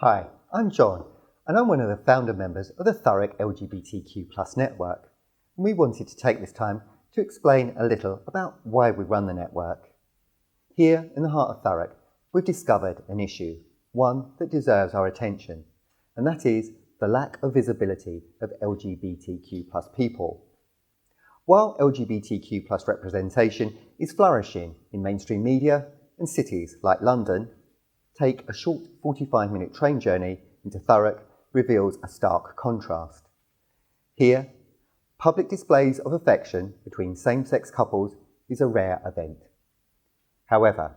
Hi, I'm John, and I'm one of the founder members of the Thurrock LGBTQ+ network. And we wanted to take this time to explain a little about why we run the network. Here in the heart of Thurrock, we've discovered an issue, one that deserves our attention, and that is the lack of visibility of LGBTQ+ people. While LGBTQ+ representation is flourishing in mainstream media and cities like London, take a short 45-minute train journey into Thurrock reveals a stark contrast. Here, public displays of affection between same-sex couples is a rare event. However,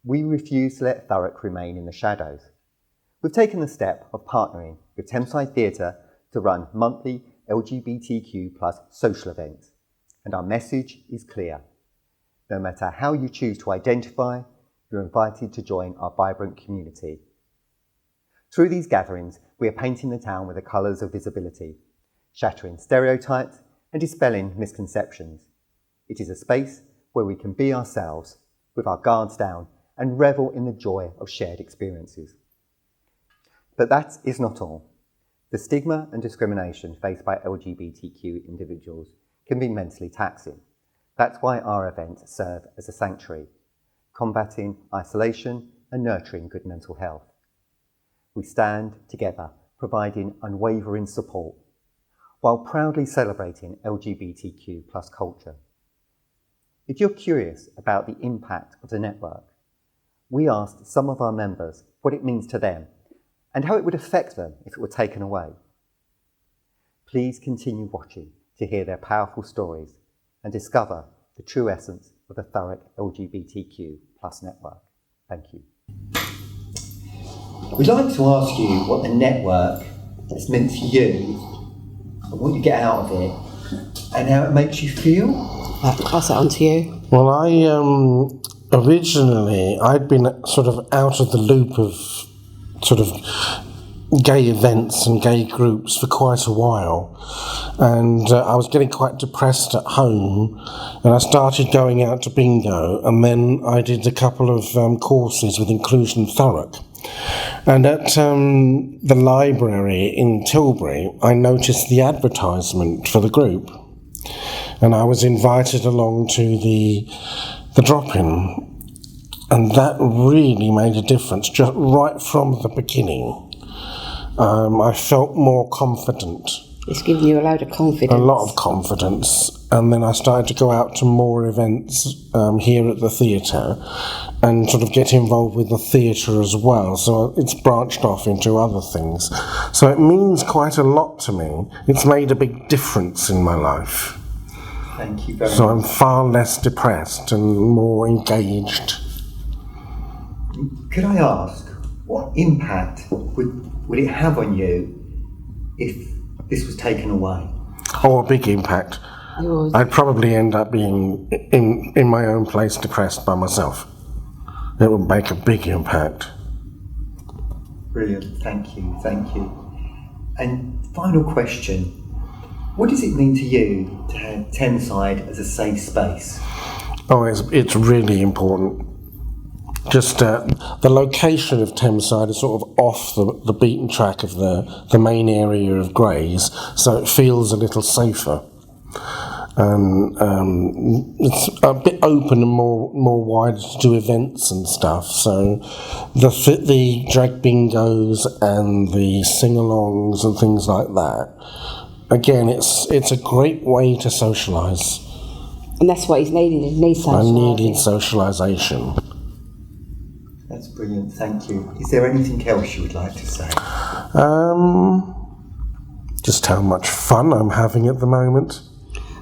we refuse to let Thurrock remain in the shadows. We've taken the step of partnering with Thameside Theatre to run monthly LGBTQ+ social events, and our message is clear. No matter how you choose to identify, you're invited to join our vibrant community. Through these gatherings, we are painting the town with the colours of visibility, shattering stereotypes and dispelling misconceptions. It is a space where we can be ourselves, with our guards down, and revel in the joy of shared experiences. But that is not all. The stigma and discrimination faced by LGBTQ individuals can be mentally taxing. That's why our events serve as a sanctuary, combating isolation and nurturing good mental health. We stand together, providing unwavering support, while proudly celebrating LGBTQ+ culture. If you're curious about the impact of the network, we asked some of our members what it means to them and how it would affect them if it were taken away. Please continue watching to hear their powerful stories and discover the true essence of the Thurrock LGBTQ+ network. Thank you. We'd like to ask you what the network has meant to you and what you get out of it and how it makes you feel. I'll pass it on to you. Well, originally I'd been sort of out of the loop of sort of gay events and gay groups for quite a while, and I was getting quite depressed at home, and I started going out to bingo, and then I did a couple of courses with Inclusion Thurrock, and at the library in Tilbury I noticed the advertisement for the group, and I was invited along to the drop-in, and that really made a difference just right from the beginning. I felt more confident. It's given you a load of confidence. A lot of confidence. And then I started to go out to more events here at the theatre and sort of get involved with the theatre as well. So it's branched off into other things. So it means quite a lot to me. It's made a big difference in my life. Thank you very much. So I'm far less depressed and more engaged. Could I ask, what impact would it have on you if this was taken away? Oh, a big impact. I'd probably end up being in my own place depressed by myself. It would make a big impact. Brilliant, thank you. And final question, what does it mean to you to have Thameside as a safe space? Oh, it's really important. Just the location of Thameside is sort of off the beaten track of the main area of Grays, so it feels a little safer. It's a bit open and more wide to do events and stuff. So the drag bingos and the sing-alongs and things like that. Again, it's a great way to socialise. And that's what he's needing. He needs socialising. I needed socialisation. That's brilliant, thank you. Is there anything else you would like to say? Just how much fun I'm having at the moment.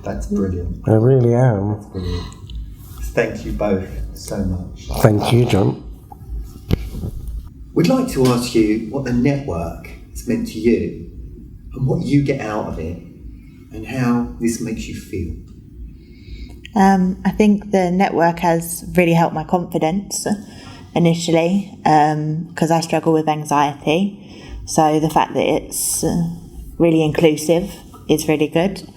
That's brilliant. I really am. That's brilliant. Thank you both so much. Thank you, John. We'd like to ask you what the network has meant to you and what you get out of it and how this makes you feel. I think the network has really helped my confidence initially, because I struggle with anxiety. So the fact that it's really inclusive is really good.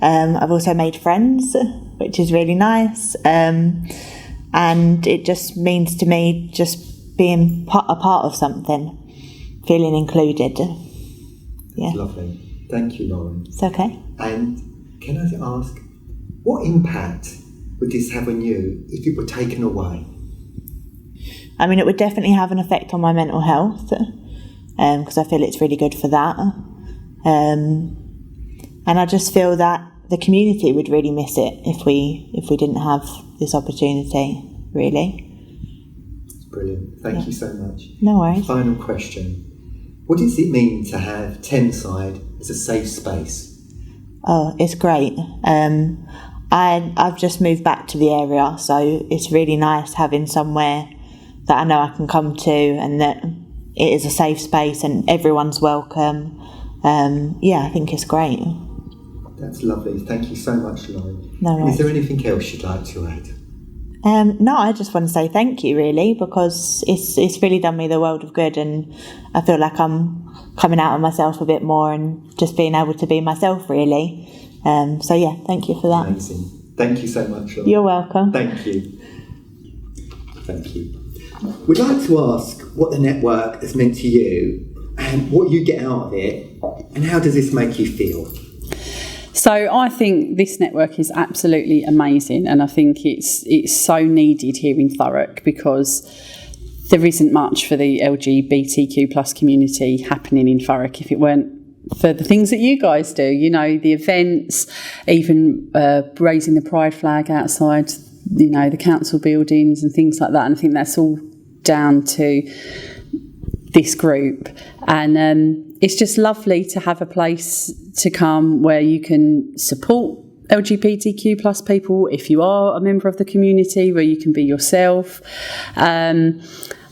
I've also made friends, which is really nice. And it just means to me just being a part of something. feeling included. Yeah. Lovely. Thank you, Lauren. It's okay. And can I ask, what impact would this have on you if it were taken away? I mean, it would definitely have an effect on my mental health, because I feel it's really good for that. And I just feel that the community would really miss it if we didn't have this opportunity, really. It's brilliant. Thank you so much. No worries. Final question. What does it mean to have Thameside as a safe space? Oh, it's great. I've just moved back to the area, so it's really nice having somewhere that I know I can come to and that it is a safe space and everyone's welcome. I think it's great. That's lovely. Thank you so much, Lauren. No worries. Is there anything else you'd like to add? No, I just want to say thank you, really, because it's really done me the world of good, and I feel like I'm coming out of myself a bit more and just being able to be myself, really. Thank you for that. Amazing. Thank you so much, Lauren. You're welcome. Thank you. Thank you. We'd like to ask what the network has meant to you and what you get out of it, and how does this make you feel? So I think this network is absolutely amazing, and I think it's so needed here in Thurrock, because there isn't much for the LGBTQ plus community happening in Thurrock if it weren't for the things that you guys do, the events, even raising the pride flag outside, the council buildings and things like that. And I think that's all down to this group. And it's just lovely to have a place to come where you can support LGBTQ plus people if you are a member of the community, where you can be yourself. And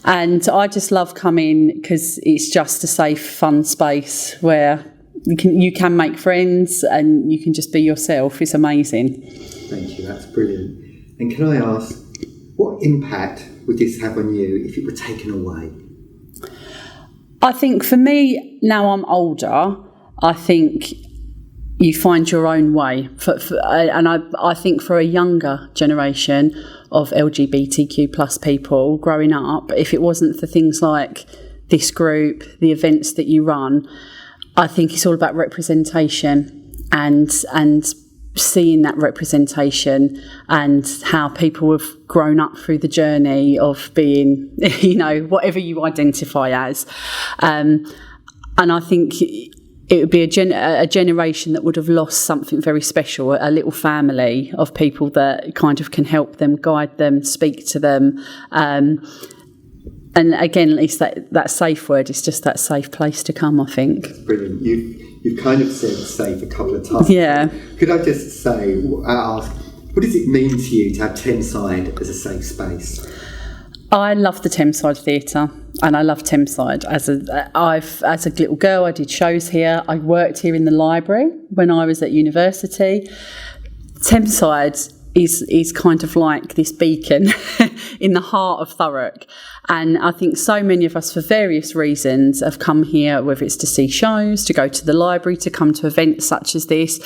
I just love coming because it's just a safe, fun space where you can make friends and you can just be yourself. It's amazing. Thank you, that's brilliant. And can I ask, what impact would this have on you if it were taken away? I think for me, now I'm older, I think you find your own way. I think for a younger generation of LGBTQ plus people growing up, if it wasn't for things like this group, the events that you run, I think it's all about representation and seeing that representation and how people have grown up through the journey of being, whatever you identify as. And I think it would be a generation that would have lost something very special, a little family of people that kind of can help them, guide them, speak to them. And again, at least that safe word is just that safe place to come, I think. That's brilliant. You've kind of said safe a couple of times. Yeah. Could I just ask, what does it mean to you to have Thameside as a safe space? I love the Thameside Theatre, and I love Thameside. As a little girl, I did shows here. I worked here in the library when I was at university. Thameside is kind of like this beacon in the heart of Thurrock. And I think so many of us, for various reasons, have come here, whether it's to see shows, to go to the library, to come to events such as this.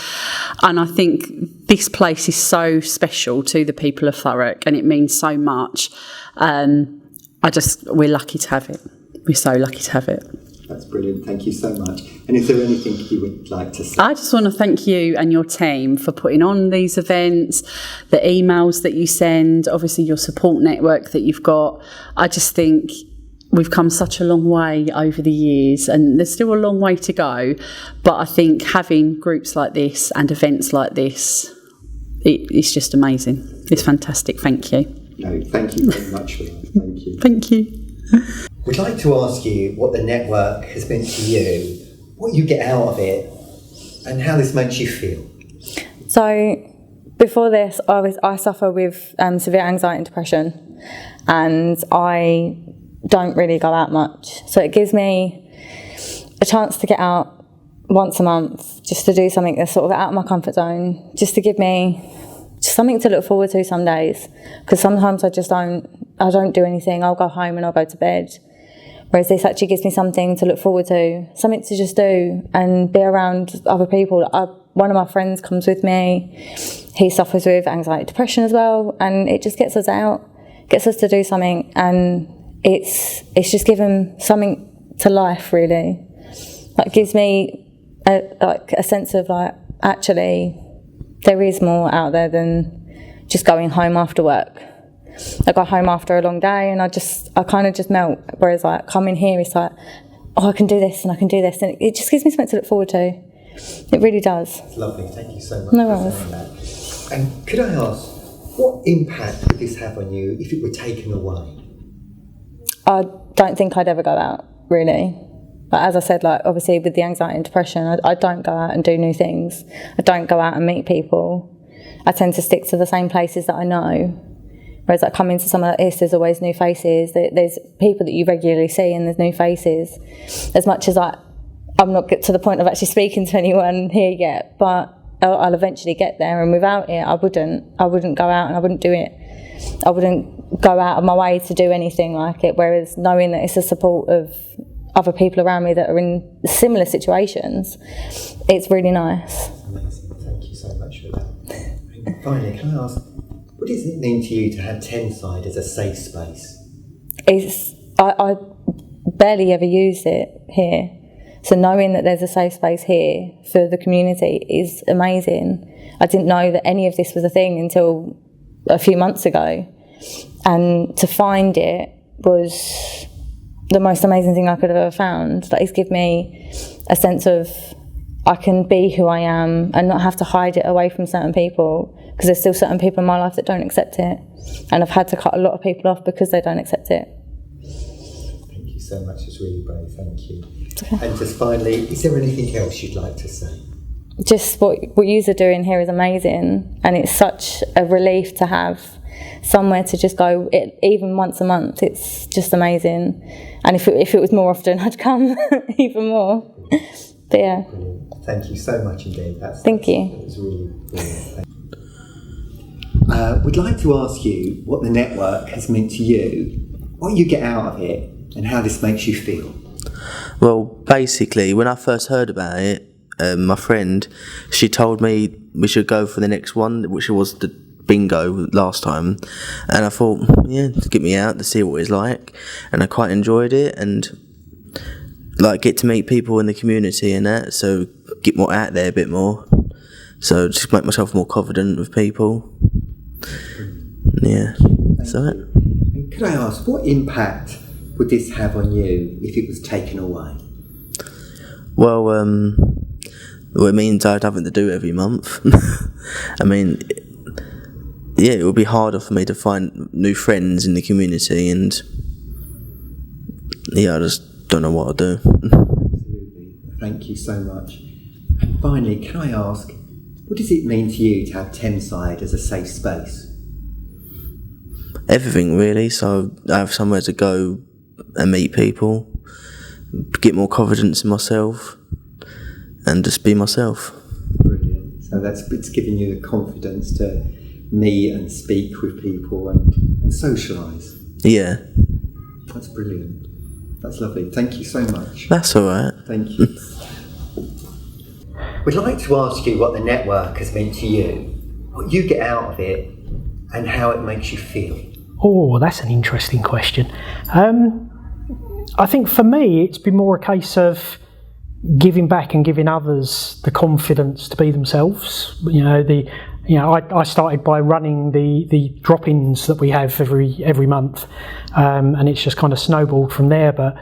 And I think this place is so special to the people of Thurrock, and it means so much. We're lucky to have it. We're so lucky to have it. That's brilliant. Thank you so much. And is there anything you would like to say? I just want to thank you and your team for putting on these events, the emails that you send, obviously your support network that you've got. I just think we've come such a long way over the years, and there's still a long way to go. But I think having groups like this and events like this, it's just amazing. It's fantastic. Thank you. No, thank you very much for that. Thank you. Thank you. We'd like to ask you what the network has meant to you, what you get out of it, and how this makes you feel. So, before this, I suffer with severe anxiety and depression, and I don't really go out much. So it gives me a chance to get out once a month, just to do something that's sort of out of my comfort zone, just to give me just something to look forward to some days. Because sometimes I don't do anything. I'll go home and I'll go to bed. Whereas this actually gives me something to look forward to, something to just do and be around other people. One of my friends comes with me. He suffers with anxiety, depression as well, and it just gets us out, gets us to do something, and it's just given something to life, really. Like, it gives me a sense of, like, actually there is more out there than just going home after work. I go home after a long day and I kind of just melt, whereas, like, coming here, it's like, oh, I can do this and I can do this, and it just gives me something to look forward to. It really does. It's lovely, thank you so much No for worries. saying that. And could I ask, what impact would this have on you if it were taken away? I don't think I'd ever go out, really. But as I said, like, obviously with the anxiety and depression, I don't go out and do new things. I don't go out and meet people. I tend to stick to the same places that I know. Whereas, like, coming to somewhere like this, there's always new faces. There's people that you regularly see and there's new faces. As much as I'm not to the point of actually speaking to anyone here yet, but I'll eventually get there, and without it, I wouldn't go out and I wouldn't do it. I wouldn't go out of my way to do anything like it, whereas knowing that it's the support of other people around me that are in similar situations, it's really nice. Amazing, thank you so much for that. And finally, can I ask, what does it mean to you to have Tenside as a safe space? I barely ever use it here. So knowing that there's a safe space here for the community is amazing. I didn't know that any of this was a thing until a few months ago. And to find it was the most amazing thing I could have ever found. Like, it's given me a sense of I can be who I am and not have to hide it away from certain people, because there's still certain people in my life that don't accept it. And I've had to cut a lot of people off because they don't accept it. Thank you so much, it's really brave, thank you. Okay. And just finally, is there anything else you'd like to say? Just what you are doing here is amazing, and it's such a relief to have somewhere to just go, even once a month. It's just amazing, and if it was more often, I'd come even more. But yeah. Brilliant. Thank you so much indeed. Thank you. It was really brilliant. We'd like to ask you what the network has meant to you, what you get out of it, and how this makes you feel. Well, basically, when I first heard about it, my friend, she told me we should go for the next one, which was the bingo last time, and I thought, yeah, to get me out to see what it's like, and I quite enjoyed it, and like get to meet people in the community and that, so get more out there a bit more, so just make myself more confident with people. Yeah, that's it. And could I ask, what impact would this have on you if it was taken away? Well, it means I'd have nothing to do every month. I mean, yeah, it would be harder for me to find new friends in the community, and yeah, I just don't know what I'll do. Absolutely, thank you so much. And finally, can I ask, what does it mean to you to have Thameside as a safe space? Everything, really. So I have somewhere to go and meet people, get more confidence in myself, and just be myself. Brilliant. So it's giving you the confidence to meet and speak with people and socialise. Yeah. That's brilliant. That's lovely. Thank you so much. That's all right. Thank you. We'd like to ask you what the network has meant to you, what you get out of it, and how it makes you feel. Oh, that's an interesting question. I think for me, it's been more a case of giving back and giving others the confidence to be themselves. I started by running the drop-ins that we have every month, and it's just kind of snowballed from there. But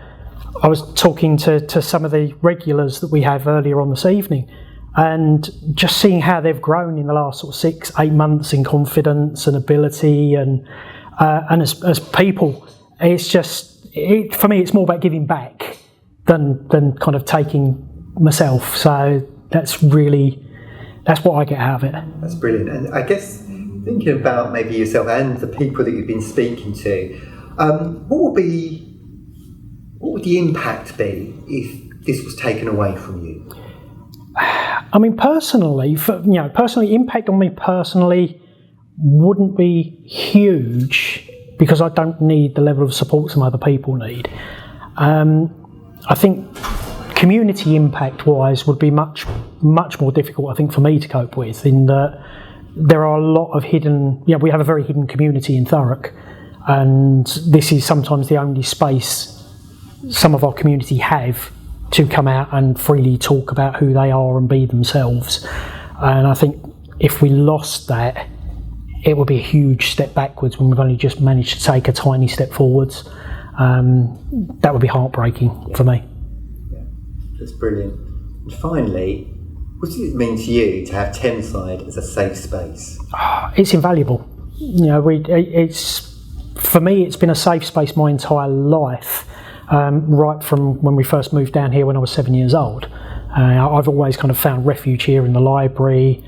I was talking to some of the regulars that we have earlier on this evening, and just seeing how they've grown in the last sort of 6-8 months in confidence and ability, and as people, it's just for me, it's more about giving back than kind of taking myself. So that's what I get out of it. That's brilliant. And I guess thinking about maybe yourself and the people that you've been speaking to, what would the impact be if this was taken away from you? I mean, personally, impact on me personally wouldn't be huge, because I don't need the level of support some other people need. I think community impact-wise would be much more difficult, I think, for me to cope with, in that there are a lot of hidden... we have a very hidden community in Thurrock, and this is sometimes the only space some of our community have to come out and freely talk about who they are and be themselves. And I think if we lost that, it would be a huge step backwards when we've only just managed to take a tiny step forwards. That would be heartbreaking for me. Yeah, that's brilliant. And finally, what does it mean to you to have Thameside as a safe space? It's invaluable. You know, for me, it's been a safe space my entire life, right from when we first moved down here when I was 7 years old. I've always kind of found refuge here in the library,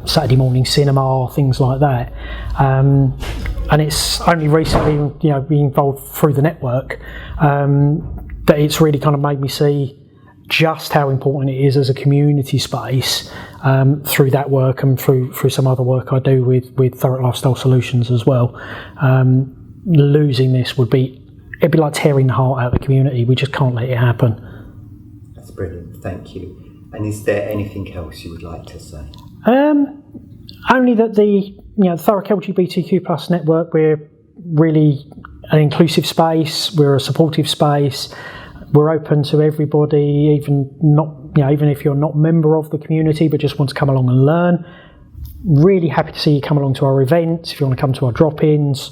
Saturday morning cinema, things like that. And it's only recently, you know, being involved through the network, that it's really kind of made me see just how important it is as a community space, through that work and through some other work I do with Thurrock Lifestyle Solutions as well. Losing this it'd be like tearing the heart out of the community. We just can't let it happen. That's brilliant, thank you. And is there anything else you would like to say? Only that the Thurrock LGBTQ plus network, we're really an inclusive space, we're a supportive space, we're open to everybody, even if you're not a member of the community but just want to come along and learn. Really happy to see you come along to our events. If you want to come to our drop-ins,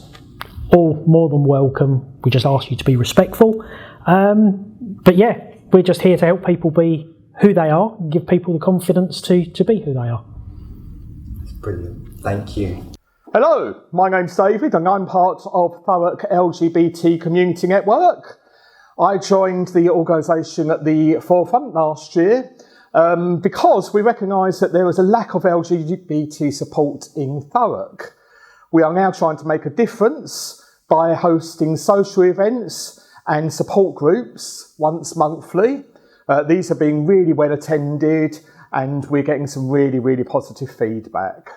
all more than welcome. We just ask you to be respectful. But yeah, we're just here to help people be who they are, give people the confidence to be who they are. That's brilliant, thank you. Hello, my name's David and I'm part of Thurrock LGBT Community Network. I joined the organisation at the forefront last year because we recognised that there was a lack of LGBT support in Thurrock. We are now trying to make a difference by hosting social events and support groups once monthly. These are being really well attended and we're getting some really, really positive feedback.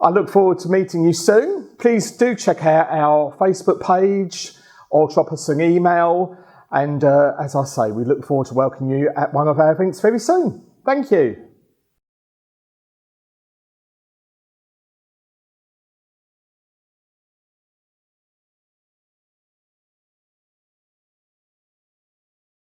I look forward to meeting you soon. Please do check out our Facebook page or drop us an email. And as I say, we look forward to welcoming you at one of our events very soon. Thank you.